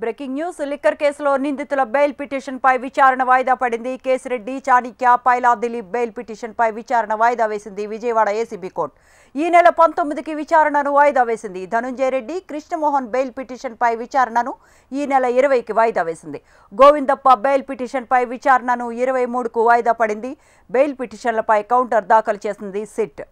Breaking news liquor కేసులో నిందితుల bail పిటిషన్పై విచారణ వాయిదా పడింది. కేసిరెడ్డి, చాణిక్య, పైలా దిలీప్ బెయిల్ పిటిషన్పై విచారణ వాయిదా వేసింది విజయవాడ ఏసీబీ కోర్టు. ఈ నెల 19కి విచారణను వాయిదా వేసింది. ధనుంజయ రెడ్డి, కృష్ణమోహన్ బెయిల్ పిటిషన్పై విచారణను ఈ నెల 20కి వాయిదా వేసింది. గోవిందప్ప బెయిల్ పిటిషన్పై విచారణను 23కు వాయిదా పడింది. బెయిల్ పిటిషన్లపై కౌంటర్ దాఖలు చేసింది సిట్.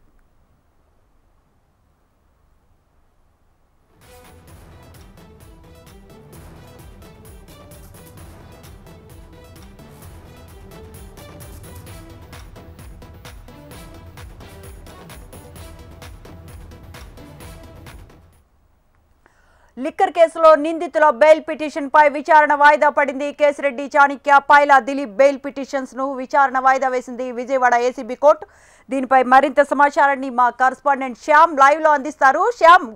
లిక్కర్ కేసులో నిందితుల బెయిల్ పిటిషన్పై విచారణ వాయిదా పడింది. కేసిరెడ్డి, చాణిక్య, పైలా దిలీప్ బెయిల్ పిటిషన్స్ను విచారణ వాయిదా వేసింది విజయవాడ ఏసీబీ కోర్టు. దీనిపై మరింత సమాచారాన్ని మా కరస్పాండెంట్ శ్యామ్ లైవ్లో అందిస్తారు. Shyam,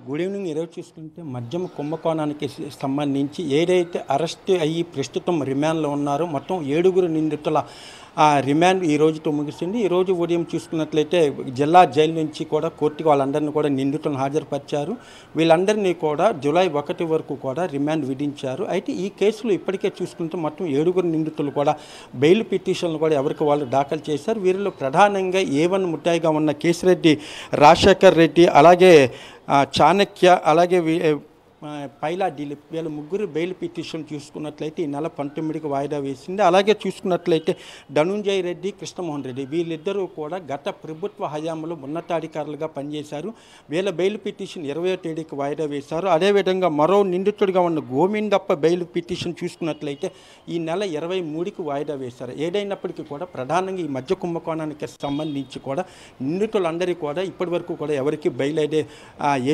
good evening. ఈరోజు చూసుకుంటే మద్యం కుంభకోణానికి సంబంధించి ఏదైతే అరెస్ట్ అయ్యి ప్రస్తుతం రిమాండ్లో ఉన్నారో మొత్తం 7 నిందితుల రిమాండ్ ఈ రోజుతో ముగిసింది. ఈరోజు ఉదయం చూసుకున్నట్లయితే జిల్లా జైలు నుంచి కూడా కోర్టుకు వాళ్ళందరినీ కూడా నిందితులను హాజరుపరిచారు. వీళ్ళందరినీ కూడా జూలై 1 వరకు కూడా రిమాండ్ విధించారు. అయితే ఈ కేసులో ఇప్పటికే చూసుకుంటే మొత్తం 7 నిందితులు కూడా బెయిల్ పిటిషన్లు కూడా ఎవరికి వాళ్ళు దాఖలు చేశారు. వీరిలో ప్రధానంగా A1 ముద్దాయిగా ఉన్న కేసిరెడ్డి, రాజశేఖర్ రెడ్డి, అలాగే చాణక్య, అలాగే పైలా దిలీప్ వీళ్ళ 3 బెయిల్ పిటిషన్ చూసుకున్నట్లయితే ఈ నెల 19కి వాయిదా వేసింది. అలాగే చూసుకున్నట్లయితే ధనుంజయ రెడ్డి, కృష్ణమోహన్ రెడ్డి వీళ్ళిద్దరూ కూడా గత ప్రభుత్వ హయాంలో ఉన్నతాధికారులుగా పనిచేశారు. వీళ్ళ బెయిల్ పిటిషన్ 20వ తేదీకి వాయిదా వేశారు. అదేవిధంగా మరో నిందితుడిగా ఉన్న గోవిందప్ప బెయిల్ పిటిషన్ చూసుకున్నట్లయితే ఈ నెల 23కి వాయిదా వేశారు. ఏదైనప్పటికీ కూడా ప్రధానంగా ఈ మధ్య కుంభకోణానికి సంబంధించి కూడా నిందితులందరికీ కూడా ఇప్పటి వరకు కూడా ఎవరికి బెయిల్ అయితే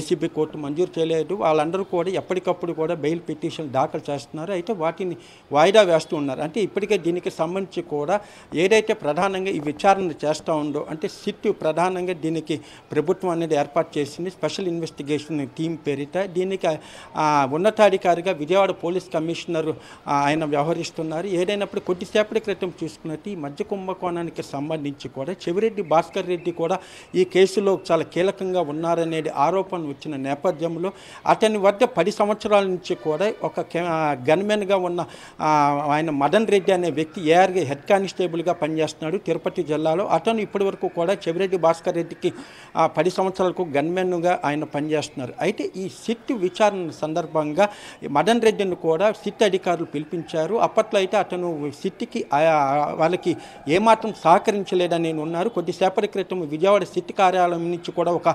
ఏసీబీ కోర్టు మంజూరు చేయలేదు. వాళ్ళందరూ కూడా ఎప్పటికప్పుడు కూడా బెయిల్ పిటిషన్ దాఖలు చేస్తున్నారు. అయితే వాటిని వాయిదా వేస్తూ ఉన్నారు. అంటే ఇప్పటికే దీనికి సంబంధించి కూడా ఏదైతే ప్రధానంగా ఈ విచారణ చేస్తూ ఉందో అంటే సిట్ ప్రధానంగా దీనికి ప్రభుత్వం అనేది ఏర్పాటు చేసింది. స్పెషల్ ఇన్వెస్టిగేషన్ టీం పేరిట దీనికి ఉన్నతాధికారిగా విజయవాడ పోలీస్ కమిషనర్ ఆయన వ్యవహరిస్తున్నారు. ఏదైనప్పుడు కొద్దిసేపటి క్రితం చూసుకున్నట్టు ఈ మధ్య కుంభకోణానికి సంబంధించి కూడా చెవిరెడ్డి భాస్కర్ రెడ్డి కూడా ఈ కేసులో చాలా కీలకంగా ఉన్నారనేది ఆరోపణ వచ్చిన నేపథ్యంలో అతని వద్ద 10 సంవత్సరాల నుంచి కూడా ఒక గన్మెన్గా ఉన్న ఆయన మదన్ రెడ్డి అనే వ్యక్తి ఏఆర్గా హెడ్ కానిస్టేబుల్గా పనిచేస్తున్నాడు తిరుపతి జిల్లాలో. అతను ఇప్పటి వరకు కూడా చెవిరెడ్డి భాస్కర్ రెడ్డికి 10 సంవత్సరాలకు గన్మెన్గా ఆయన పనిచేస్తున్నారు. అయితే ఈ సిట్ విచారణ సందర్భంగా మదన్ రెడ్డిని కూడా సిట్ అధికారులు పిలిపించారు. అప్పట్లో అయితే అతను సిట్కి వాళ్ళకి ఏమాత్రం సహకరించలేదని ఉన్నారు. కొద్దిసేపటి క్రితం విజయవాడ సిట్ కార్యాలయం నుంచి కూడా ఒక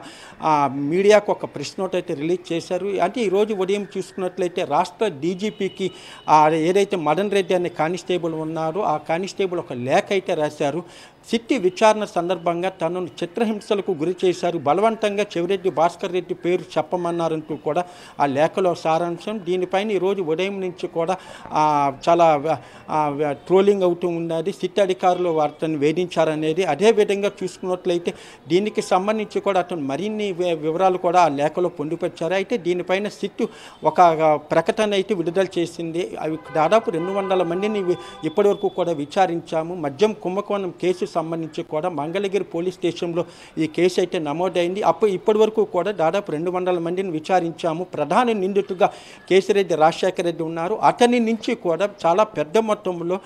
మీడియాకు ఒక ప్రెస్ నోట్ అయితే రిలీజ్ చేశారు. అంటే ఈరోజు ఉదయం చూసుకున్నట్లయితే రాష్ట్ర డీజీపీకి ఏదైతే మదన్ రెడ్డి అనే కానిస్టేబుల్ ఉన్నారో ఆ కానిస్టేబుల్ ఒక లేఖ అయితే రాశారు. సిట్ విచారణ సందర్భంగా తనను చిత్రహింసలకు గురి చేశారు, బలవంతంగా చెవిరెడ్డి భాస్కర్ రెడ్డి పేరు చెప్పమన్నారంటూ కూడా ఆ లేఖలో సారాంశం. దీనిపైన ఈరోజు ఉదయం నుంచి కూడా చాలా ట్రోలింగ్ అవుతూ ఉన్నది. సిట్ అధికారులు వారిని వేధించారనేది. అదేవిధంగా చూసుకున్నట్లయితే దీనికి సంబంధించి కూడా అతను మరిన్ని వివరాలు కూడా ఆ లేఖలో పొందుపరిచారు. అయితే దీనిపైన సిట్ ఒక ప్రకటన అయితే విడుదల చేసింది. అవి దాదాపు 200 మందిని ఇప్పటివరకు కూడా విచారించాము. మద్యం కుంభకోణం కేసు సంబంధించి కూడా మంగళగిరి పోలీస్ స్టేషన్లో ఈ కేసు అయితే నమోదైంది. ఇప్పటి వరకు కూడా దాదాపు 200 మందిని విచారించాము. ప్రధాన నిందితుడిగా కేసిరెడ్డి, రాజశేఖర రెడ్డి ఉన్నారు. అతని నుంచి కూడా చాలా పెద్ద మొత్తంలో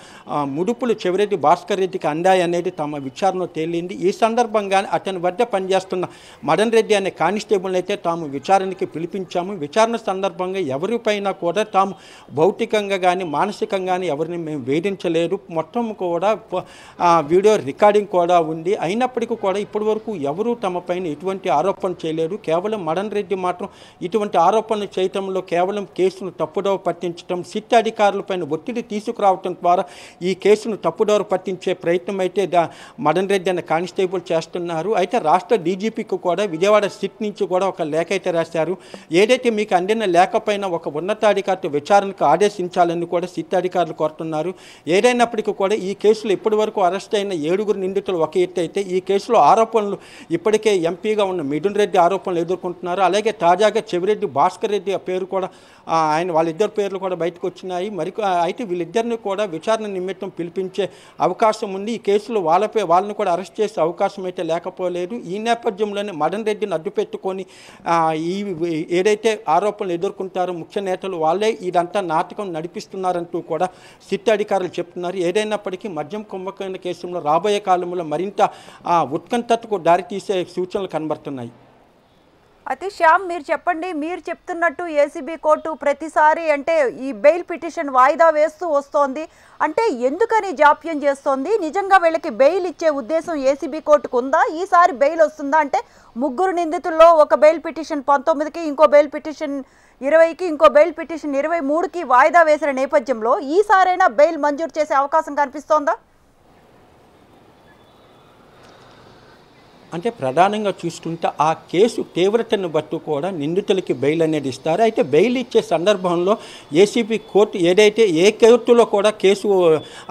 ముడుపులు చెవిరెడ్డి భాస్కర్ రెడ్డికి అందాయి అనేది తమ విచారణలో తేలింది. ఈ సందర్భంగా అతని వద్ద పనిచేస్తున్న మదన్ రెడ్డి అనే కానిస్టేబుల్ అయితే తాము విచారణకి పిలిపించాము. విచారణ సందర్భంగా ఎవరిపైనా కూడా తాము భౌతికంగా కానీ మానసికంగా కానీ ఎవరిని మేము వేధించలేదు. మొత్తం కూడా వీడియో రికార్డింగ్ కూడా ఉంది. అయినప్పటికీ కూడా ఇప్పటి వరకు ఎవరూ తమ పైన ఎటువంటి ఆరోపణ చేయలేదు. కేవలం మదన్ రెడ్డి మాత్రం ఇటువంటి ఆరోపణలు చేయటంలో కేవలం కేసును తప్పుదోవ పట్టించడం, సిట్ అధికారులపైన ఒత్తిడి తీసుకురావటం ద్వారా ఈ కేసును తప్పుదోవ పట్టించే ప్రయత్నం అయితే మదన్ రెడ్డి అనే కానిస్టేబుల్ చేస్తున్నారు. అయితే రాష్ట్ర డీజీపీకి కూడా విజయవాడ సిట్ నుంచి కూడా ఒక లేఖ అయితే రాశారు. ఏదైతే మీకు అందిన లేఖపైన ఒక ఉన్నతాధికారి విచారణకు ఆదేశించాలని కూడా సిట్ అధికారులు కోరుతున్నారు. ఏదైనప్పటికీ కూడా ఈ కేసులో ఇప్పటి వరకు అరెస్ట్ అయిన 7 ఏడుగురు నిందితులు ఒక ఎత్తు అయితే ఈ కేసులో ఆరోపణలు ఇప్పటికే ఎంపీగా ఉన్న మిథున్ రెడ్డి ఆరోపణలు ఎదుర్కొంటున్నారు. అలాగే తాజాగా చెవిరెడ్డి భాస్కర్ రెడ్డి పేరు కూడా ఆయన వాళ్ళిద్దరు పేర్లు కూడా బయటకు వచ్చినాయి. మరి అయితే వీళ్ళిద్దరిని కూడా విచారణ నిమిత్తం పిలిపించే అవకాశం ఉంది. ఈ కేసులో వాళ్ళని కూడా అరెస్ట్ చేసే అవకాశం అయితే లేకపోలేదు. ఈ నేపథ్యంలోనే మదన్ రెడ్డిని అడ్డు పెట్టుకొని ఈ ఏదైతే ఆరోపణలు ఎదుర్కొంటారో ముఖ్య నేతలు వాళ్ళే ఇదంతా నాటకం నడిపిస్తున్నారంటూ కూడా సిట్ అధికారులు చెప్తున్నారు. ఏదైనప్పటికీ మద్యం కుంభకోణ కేసులో రాబోయే కాలంలో మరింత ఉత్కంఠతకు దారితీసే సూచనలు కనబడుతున్నాయి. అయితే శ్యామ్, మీరు చెప్పండి, మీరు చెప్తున్నట్టు ఏసీబీ కోర్టు ప్రతిసారి అంటే ఈ బెయిల్ పిటిషన్ వాయిదా వేస్తూ వస్తోంది అంటే ఎందుకని జాప్యం చేస్తోంది? నిజంగా వీళ్ళకి బెయిల్ ఇచ్చే ఉద్దేశం ఏసీబీ కోర్టుకు ఉందా? ఈసారి బెయిల్ వస్తుందా? అంటే ముగ్గురు నిందితుల్లో ఒక బెయిల్ పిటిషన్ 19కి, ఇంకో బెయిల్ పిటిషన్ 20కి, ఇంకో బెయిల్ పిటిషన్ 23కి వాయిదా వేసిన నేపథ్యంలో ఈసారైనా బెయిల్ మంజూరు చేసే అవకాశం కనిపిస్తోందా? అంటే ప్రధానంగా చూసుకుంటే ఆ కేసు తీవ్రతను బట్టి కూడా నిందితులకి బెయిల్ అనేది ఇస్తారు. అయితే బెయిల్ ఇచ్చే సందర్భంలో ఏసీబీ కోర్టు ఏదైతే ఏ కోర్టులో కూడా కేసు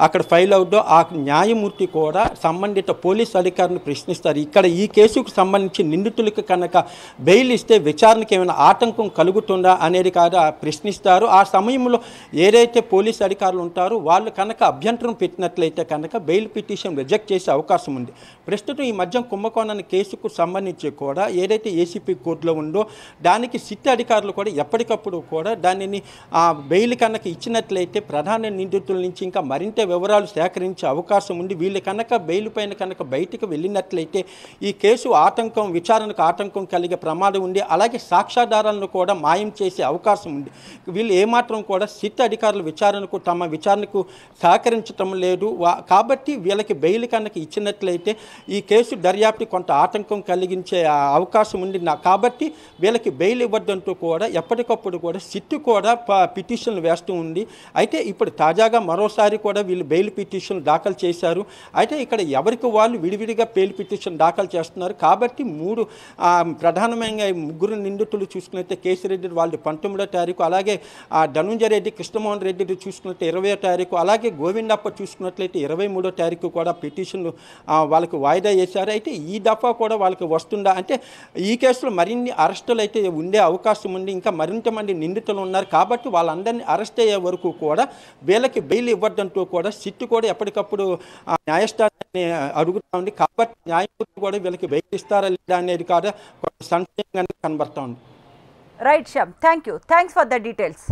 అక్కడ ఫైల్ అవుతుందో ఆ న్యాయమూర్తి కూడా సంబంధిత పోలీస్ అధికారులను ప్రశ్నిస్తారు. ఇక్కడ ఈ కేసుకు సంబంధించి నిందితులకు కనుక బెయిల్ ఇస్తే విచారణకు ఏమైనా ఆటంకం కలుగుతుందా అనేది కాదు ప్రశ్నిస్తారు. ఆ సమయంలో ఏదైతే పోలీస్ అధికారులు ఉంటారో వాళ్ళు కనుక అభ్యంతరం పెట్టినట్లయితే కనుక బెయిల్ పిటిషన్ రిజెక్ట్ చేసే అవకాశం ఉంది. ప్రస్తుతం ఈ మధ్య కుంభకోణం కేసుకు సంబంధించి కూడా ఏదైతే ఏసీపీ కోర్టులో ఉందో దానికి సిట్ అధికారులు కూడా ఎప్పటికప్పుడు కూడా దానిని బెయిల్ కనుక ఇచ్చినట్లయితే ప్రధాన నిందితుల నుంచి ఇంకా మరింత వివరాలు సేకరించే అవకాశం ఉంది. వీళ్ళు కనుక బెయిల్ పైన కనుక బయటకు వెళ్ళినట్లయితే ఈ కేసు విచారణకు ఆటంకం కలిగే ప్రమాదం ఉంది. అలాగే సాక్ష్యాధారాలను కూడా మాయం చేసే అవకాశం ఉంది. వీళ్ళు ఏమాత్రం కూడా సిట్ అధికారులు తమ విచారణకు సహకరించటం లేదు. కాబట్టి వీళ్ళకి బెయిల్ కనుక ఇచ్చినట్లయితే ఈ కేసు దర్యాప్తు కొంత ఆటంకం కలిగించే అవకాశం ఉంది. కాబట్టి వీళ్ళకి బెయిల్ ఇవ్వద్దంటూ కూడా ఎప్పటికప్పుడు కూడా సిట్ కూడా పిటిషన్లు వేస్తూ ఉంది. అయితే ఇప్పుడు తాజాగా మరోసారి కూడా వీళ్ళు బెయిల్ పిటిషన్ దాఖలు చేశారు. అయితే ఇక్కడ ఎవరికి వాళ్ళు విడివిడిగా బెయిల్ పిటిషన్ దాఖలు చేస్తున్నారు. కాబట్టి ప్రధానమైన ముగ్గురు నిందితులు చూసుకున్నట్లయితే కేసిరెడ్డి వాళ్ళు 19వ తారీఖు, అలాగే ధనుంజయ రెడ్డి, కృష్ణమోహన్ రెడ్డి చూసుకున్నట్లయితే 20వ తారీఖు, అలాగే గోవిందప్ప చూసుకున్నట్లయితే 23వ తారీఖు కూడా పిటిషన్లు వాళ్ళకి వాయిదా వేశారు. అయితే ఈ దఫా కూడా వాళ్ళకి వస్తుందా అంటే ఈ కేసులో మరిన్ని అరెస్టులు అయితే ఉండే అవకాశం ఉంది. ఇంకా మరింత మంది నిందితులు ఉన్నారు. కాబట్టి వాళ్ళందరినీ అరెస్ట్ అయ్యే వరకు కూడా వీళ్ళకి బెయిల్ ఇవ్వద్దంటూ కూడా సిట్ కూడా ఎప్పటికప్పుడు న్యాయస్థానాన్ని అడుగుతూ ఉంది. కాబట్టి న్యాయమూర్తి కూడా వీళ్ళకి బెయిల్ ఇస్తారా లేదా అనేది కూడా సంశయంగా కనబడతా ఉంది. Right Shyam, thanks for the details.